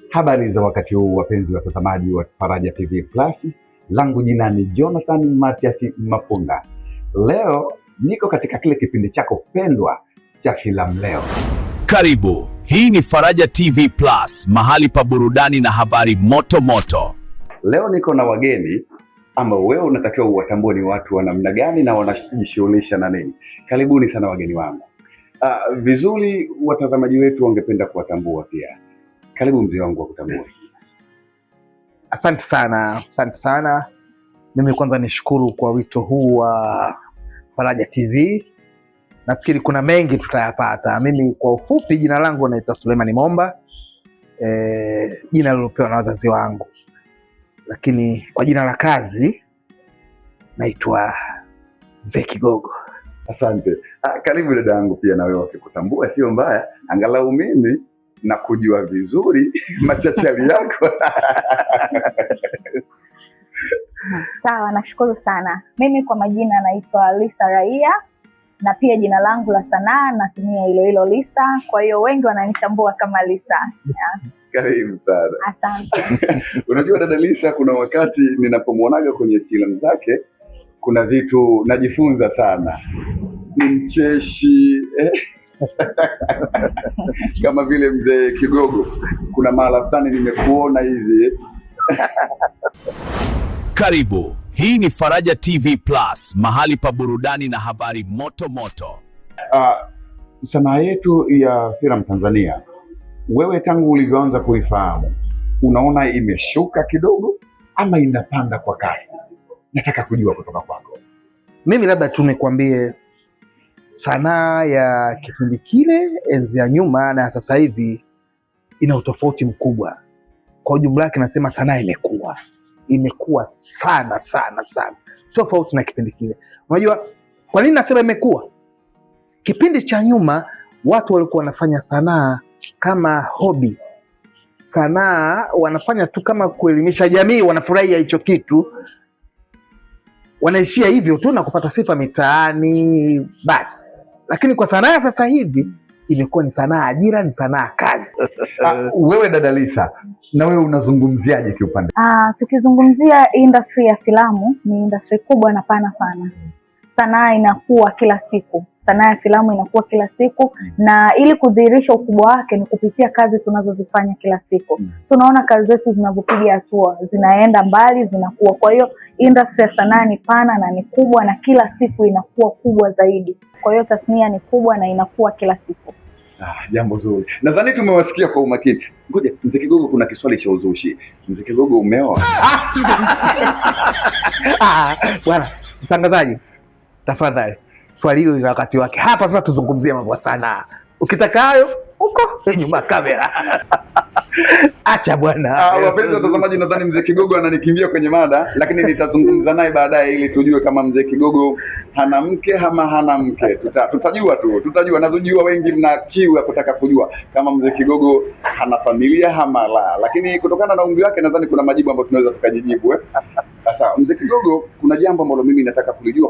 Habari za wakati huu wapenzi watazamaji wa Faraja TV Plus. Langu jina ni Jonathan Matias Mapunga. Leo niko katika kile kipindi chako pendwa cha Filamu Leo. Karibu. Hii ni Faraja TV Plus, mahali pa burudani na habari moto moto. Leo niko na wageni ambao wewe unatakiwa uwatambue ni watu wa namna gani na wanajishughulisha na nini. Karibuni sana wageni wangu. Vizuri watazamaji wetu wangependa kuwatambua pia. Karibu mzee wangu wakutambue. Asante sana. Mimi kwanza nishukuru kwa wito huu wa Faraja TV. Nafikiri kuna mengi tutayapata. Mimi kwa ufupi, jina langu naitwa Suleiman Momba, jina lilopewa na wazazi wangu, lakini kwa jina la kazi naitwa Mzee Kigogo. Asante. Karibu dada yangu pia na wewe wakikutambua sio mbaya, angalau mimi na kujua vizuri machachali yako. Sawa, nashukuru sana. Mimi kwa majina naitwa Lisa Raia, na pia jina langu la sanaa natumia hilo Lisa, kwa hiyo wengi wananitambua kama Lisa. Karibu sana. Asante. Unajua dada Lisa, kuna wakati ninapomwonaga kwenye filamu zake kuna vitu najifunza sana. Ni mcheshi kama vile Mzee Kigogo, kuna mahala fulani nimekuona hivi. Karibu. Hii ni Faraja TV Plus, mahali pa burudani na habari moto moto. Sanaa yetu ya filamu Tanzania, wewe tangu ulivyoanza kuifahamu, unaona imeshuka kidogo ama inapanda kwa kasi? Nataka kujua kutoka kwako. Mimi labda tu nikwambie, sanaa ya kipindi kile, enzi ya nyuma na sasa hivi ina utofauti mkubwa. Kwa ujumla yake nasema sanaa imekuwa sana tofauti na kipindi kile. Unajua kwa nini nasema imekuwa? Kipindi cha nyuma watu walikuwa wanafanya sanaa kama hobby, sanaa wanafanya tu kama kuelimisha jamii, wanafurahia hicho kitu, wanaishia hivyo tu na kupata sifa mitaani basi. Lakini kwa sanaa sasa hivi imekuwa ni sanaa ajira, ni sanaa kazi. Wewe dada Lisa, na wewe unazungumziaje kiupande? Tukizungumzia industry ya filamu, ni industry kubwa na pana sana. Sanaa inakuwa kila siku, sanaa ya filamu inakuwa kila siku, na ili kudhihirisha ukubwa wake ni kupitia kazi tunazozifanya kila siku. Tunaona kazi zetu zinavyopiga hatua, zinaenda mbali, zinakuwa. Kwa hiyo industry ya sanaa ni pana na ni kubwa, na kila siku inakuwa kubwa zaidi. Kwa hiyo tasnia ni kubwa na inakuwa kila siku. Jambo zuri. Nadhani tumewasikia kwa umakini. Ngoja, Mzee Kigogo, kuna kiswali cha uzushi. Mzee Kigogo, umeoa? Bwana mtangazaji, tafadhali swali hilo lina wakati wake. Hapa sasa tuzungumzie mambo sana. Ukitaka hayo huko nyuma kamera. Acha bwana. Wapenzi watazamaji, nadhani Mzee Kigogo ananikimbia kwenye mada, lakini nitazungumza naye baadaye ili tujue kama Mzee Kigogo hana mke ama hana mke. Tutajua. Nazojua wengi mna kiu ya kutaka kujua kama Mzee Kigogo hana familia ama la. Lakini kutokana na umri wake nadhani kuna majibu ambayo tunaweza tukajijibu. Sasa Mzee Kigogo, kuna jambo ambalo mimi nataka kulijua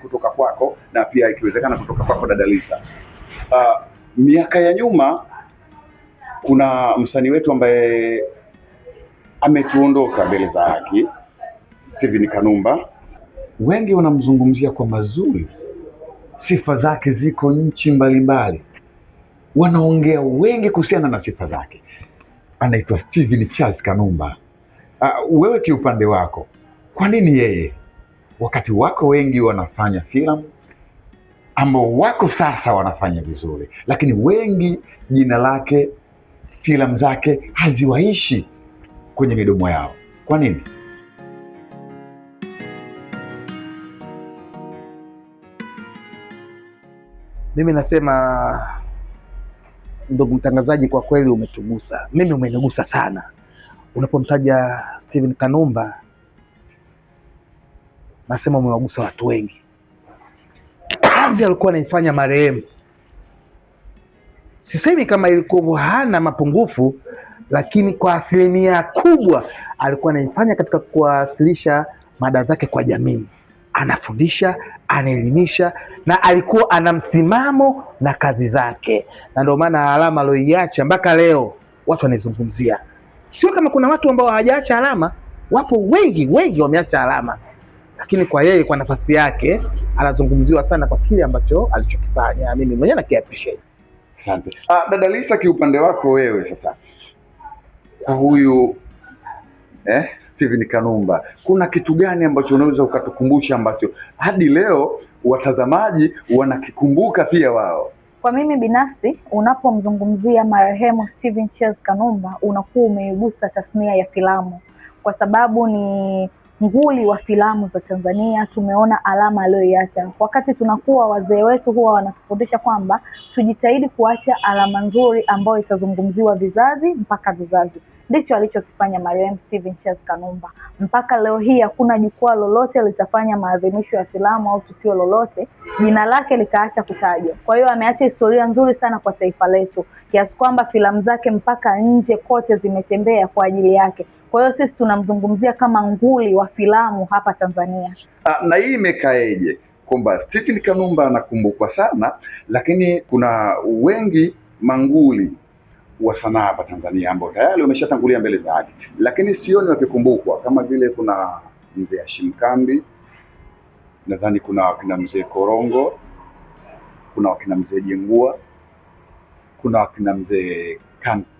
kutoka kwako, na pia ikiwezekana kutoka kwako dada Lisa. Miaka ya nyuma kuna msanii wetu ambaye ametuondoka mbele za haki, Steven Kanumba. Wengi wanamzungumzia kwa mazuri, sifa zake ziko nchi mbalimbali, wanaongea wengi kuhusiana na sifa zake. Anaitwa Steven Charles Kanumba. Wewe kiupande wako, kwa nini yeye wakati wako wengi wanafanya filamu ambao wako sasa wanafanya vizuri, lakini wengi jina lake, filamu zake haziwaishi kwenye midomo yao? Kwa nini? Mimi nasema, ndugu mtangazaji, kwa kweli umetugusa. Mimi umenigusa sana unapomtaja Steven Kanumba. Nasema umewagusa watu wengi. Kazi alikuwa anaifanya marehemu, sisemi kama ilikuwa hana mapungufu, lakini kwa asilimia kubwa alikuwa anaifanya katika kuwasilisha mada zake kwa jamii. Anafundisha, anaelimisha, na alikuwa ana msimamo na kazi zake, na ndio maana alama aliyoiacha mpaka leo watu wanaizungumzia. Sio kama kuna watu ambao hawajaacha alama, wapo wengi wameacha alama, lakini kwa yeye, kwa nafasi yake, anazungumziwa sana kwa kile ambacho alichokifanya. Mimi mwenyewe nakiappreciate. Asante. Dada Lisa, kiupande wako wewe sasa, kwa huyu Steven Kanumba, kuna kitu gani ambacho unaweza ukatukumbusha ambacho hadi leo watazamaji wanakikumbuka pia wao? Kwa mimi binafsi, unapomzungumzia marehemu Steven Charles Kanumba unakuwa umeigusa tasnia ya filamu, kwa sababu ni nguli wa filamu za Tanzania. Tumeona alama aliyoiacha. Wakati tunakuwa, wazee wetu huwa wanatufundisha kwamba tujitahidi kuacha alama nzuri ambayo itazungumziwa vizazi mpaka vizazi. Ndicho alichokifanya marehemu Steven Charles Kanumba. Mpaka leo hii hakuna jukwaa lolote litafanya maadhimisho ya filamu au tukio lolote jina lake likaacha kutajwa. Kwa hiyo ameacha historia nzuri sana kwa taifa letu, kiasi kwamba filamu zake mpaka nje kote zimetembea kwa ajili yake. Kwa hiyo sisi tunamzungumzia kama nguli wa filamu hapa Tanzania. Na hii imekaeje kwamba Steven Kanumba anakumbukwa sana, lakini kuna wengi manguli wa sanaa hapa Tanzania ambao tayari wameshatangulia mbele za haki, lakini sioni wakikumbukwa, kama vile kuna mzee Hashim Kambi, nadhani kuna wakina mzee Korongo, kuna wakina mzee Jengua, kuna wakina mzee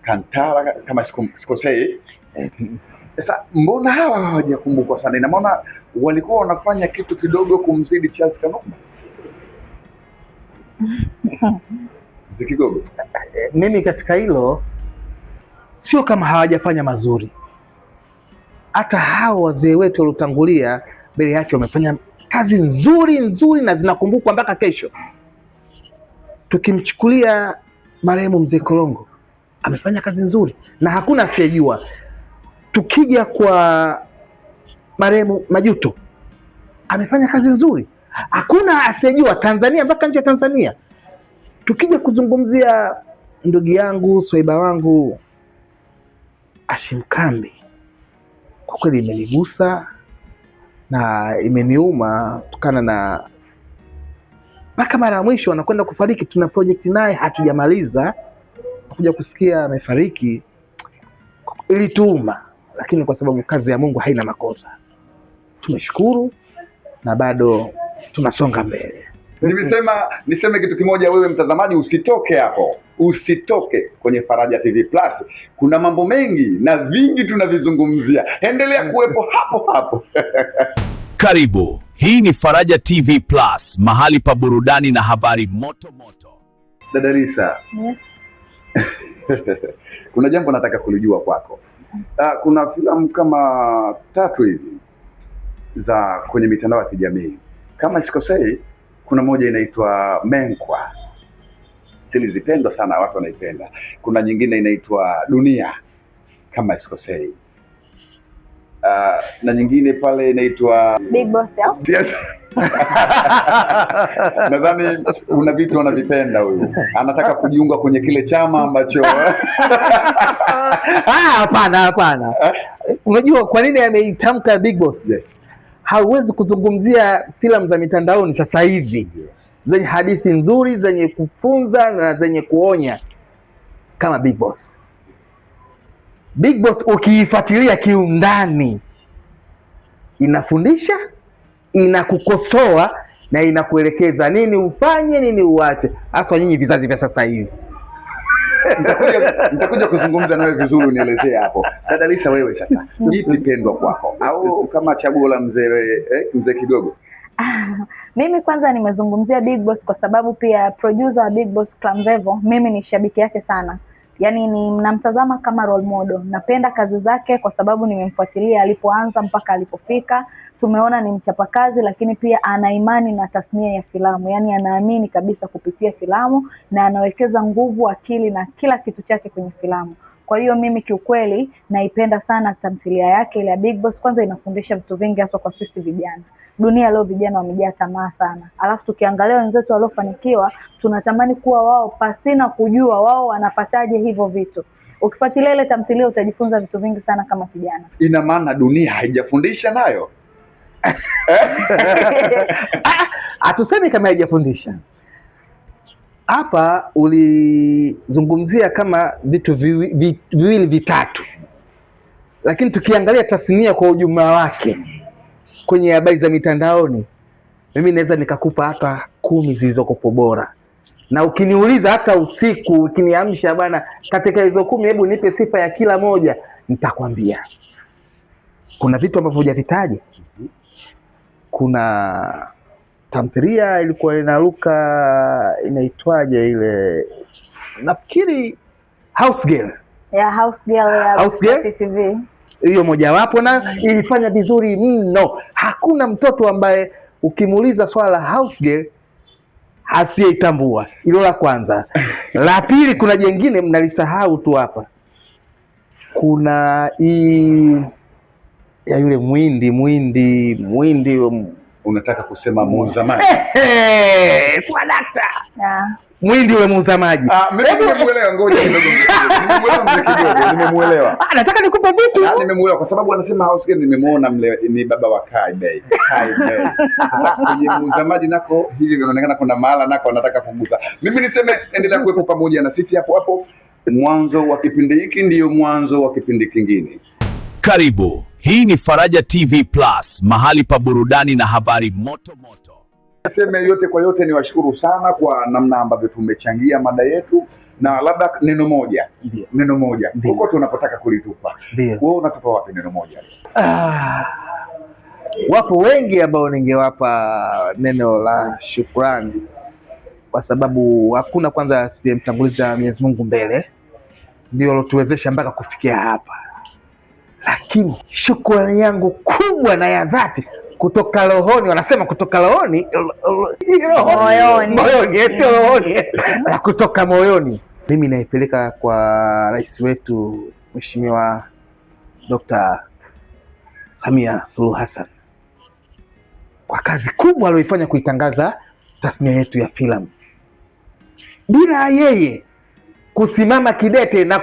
Kantara kama sikosei. Sasa mbona hawa hawajakumbukwa sana? Ina maana walikuwa wanafanya kitu kidogo kumzidi Charles Kanumba? Mzee Kigogo, mimi katika hilo sio kama hawajafanya mazuri. Hata hao wazee wetu waliotangulia mbele yake wamefanya kazi nzuri na zinakumbukwa mpaka kesho. Tukimchukulia marehemu mzee Korongo, amefanya kazi nzuri na hakuna asiyejua. Tukija kwa marehemu Majuto, amefanya kazi nzuri, hakuna asiyejua, Tanzania mpaka nje ya Tanzania. Tukija kuzungumzia ndugu yangu, swaiba wangu Hashim Kambi, kwa kweli imenigusa na imeniuma, kutokana na mpaka mara ya mwisho anakwenda kufariki, tuna project naye hatujamaliza, kuja kusikia amefariki, ilituuma, lakini kwa sababu kazi ya Mungu haina makosa, tumeshukuru na bado tunasonga mbele. Niseme kitu kimoja, wewe mtazamaji, usitoke hapo, usitoke kwenye Faraja TV Plus. Kuna mambo mengi na vingi tunavizungumzia, endelea kuwepo hapo hapo. Karibu, hii ni Faraja TV Plus, mahali pa burudani na habari moto moto. Dada Lisa, Yes. kuna jambo nataka kulijua kwako. Kuna filamu kama 3 hivi za kwenye mitandao ya kijamii, kama sikosei, kuna moja inaitwa Menkwa, silizipendwa sana, watu wanaipenda. Kuna nyingine inaitwa Dunia, kama sikosei, na nyingine pale inaitwa Big Boss. Yes. Nadhani kuna vitu anavipenda huyu, anataka kujiunga kwenye kile chama ambacho hapana. Unajua kwa nini ameitamka Big Boss? Yes. Hauwezi kuzungumzia filamu za mitandaoni sasa hivi zenye hadithi nzuri, zenye kufunza na zenye kuonya kama Big Boss. Big Boss ukiifuatilia kiundani, inafundisha, inakukosoa na inakuelekeza nini ufanye, nini uache, hasa nyinyi vizazi vya sasa hivi. Nitakuja kuzungumza nawe vizuri, unielezee hapo. Dada Lisa, wewe sasa, ipi pendwa kwako, au kama chaguo la mzee Kigogo? Mimi kwanza nimezungumzia Big Boss kwa sababu pia producer wa Big Boss Clamvevo, mimi ni shabiki yake sana. Yaani ninamtazama kama role model. Napenda kazi zake kwa sababu nimemfuatilia alipoanza mpaka alipofika. Tumeona ni mchapakazi, lakini pia ana imani na tasnia ya filamu. Yaani anaamini kabisa kupitia filamu na anawekeza nguvu, akili na kila kitu chake kwenye filamu. Kwa hiyo mimi kiukweli naipenda sana tamthilia yake ile ya Big Boss. Kwanza inafundisha vitu vingi hasa kwa sisi vijana. Dunia leo vijana wamejaa tamaa sana. Alafu tukiangalia wenzetu waliofanikiwa, tunatamani kuwa wao pasina kujua wao wanapataje hivyo vitu. Ukifuatilia ile tamthilia utajifunza vitu vingi sana kama kijana. Ina maana dunia haijafundisha nayo? Hatusemi kama haijafundisha. Hapa ulizungumzia kama vitu viwili vitatu. Lakini tukiangalia tasnia kwa ujumla wake kwenye habari za mitandaoni, mimi naweza nikakupa hata 10 zilizokopo bora, na ukiniuliza hata usiku ukiniamsha bwana, katika hizo 10 hebu nipe sifa ya kila moja, nitakwambia. Kuna vitu ambavyo hujavitaja. Kuna tamthilia ilikuwa inaruka, inaitwaje ile, nafikiri House Girl. House Girl ya House Girl? TV. Hiyo mojawapo na ilifanya vizuri mno. Hakuna mtoto ambaye ukimuuliza swala la House Girl asiyeitambua. Hilo la kwanza. La pili, kuna jengine mnalisahau tu hapa. Kuna ya yule mwindi Unataka kusema muuza maji? Swadakta. Mwindi yule muuza maji. Mimi nimemuelewa, ngoja kidogo. Nimemuelewa mzee Kigogo, nimemuelewa. Nataka nikupe vitu. Nimemuelewa kwa sababu anasema House Girl, nimemuona mle ni baba wa Kai Bei. Sasa kwenye muuza maji nako hivi vinaonekana kuna mahala nako anataka kugusa. Mimi niseme endelea kuwepo pamoja na sisi hapo hapo. Mwanzo wa kipindi hiki ndio mwanzo wa kipindi kingine. Karibu. Hii ni Faraja TV Plus, mahali pa burudani na habari moto moto. Naseme yote kwa yote, niwashukuru sana kwa namna ambavyo tumechangia mada yetu, na labda neno moja huko tunapotaka kulitupa. Wewe unatupa wapi neno moja? Wapo wengi ambao ningewapa neno la shukrani, kwa sababu hakuna kwanza asiyemtanguliza Mwenyezi Mungu mbele, ndio alotuwezesha mpaka kufikia hapa. Lakini shukrani yangu kubwa na ya dhati kutoka rohoni, wanasema kutoka rohoni, moyoni, sio rohoni, na kutoka moyoni, mimi naipeleka kwa rais wetu Mheshimiwa Dr. Samia Suluhu Hassan kwa kazi kubwa aliyoifanya kuitangaza tasnia yetu ya filamu. Bila yeye kusimama kidete na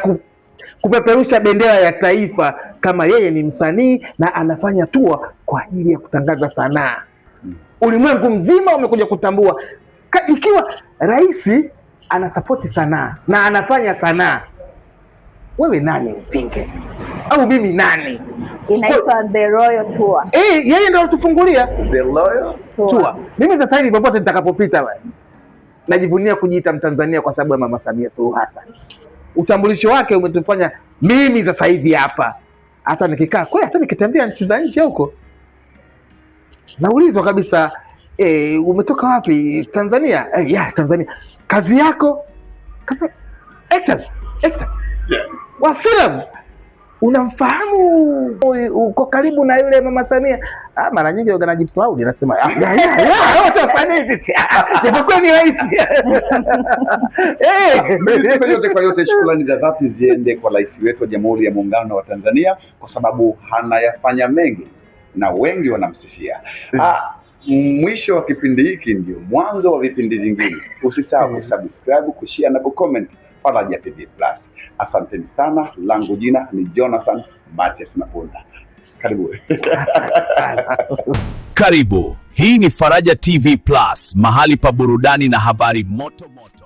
kupeperusha bendera ya taifa, kama yeye ni msanii na anafanya tour kwa ajili ya kutangaza sanaa, ulimwengu mzima umekuja kutambua. Ikiwa rais anasapoti sanaa na anafanya sanaa, wewe nani upinge? Au mimi nani? Inaitwa The Royal Tour. Yeye ndio alitufungulia The Royal Tour. Mimi sasa hivi popote nitakapopita najivunia kujiita Mtanzania kwa sababu ya Mama Samia Suluhu Hassan. Utambulisho wake umetufanya mimi sasa hivi hapa, hata nikikaa kule, hata nikitembea nchi za nje huko, naulizwa kabisa, umetoka wapi? Tanzania. Tanzania. Kazi yako? Actor wa filamu. Unamfahamu? Uko karibu na yule Mama Samia? Mara nyingi wanajiproud, anasema wote wasanii sisi. Japokuwa ni rais. Yote kwa yote, shukrani za dhati ziende kwa rais wetu wa Jamhuri ya Muungano wa Tanzania, kwa sababu anayafanya mengi na wengi wanamsifia. Mwisho wa kipindi hiki ndio mwanzo wa vipindi vingine. Usisahau kusubscribe, kushare na kucomment Faraja TV Plus. Asanteni sana. Langu jina ni Jonathan Matias Mapunda. Karibu. Karibu. Hii ni Faraja TV Plus, mahali pa burudani na habari moto moto.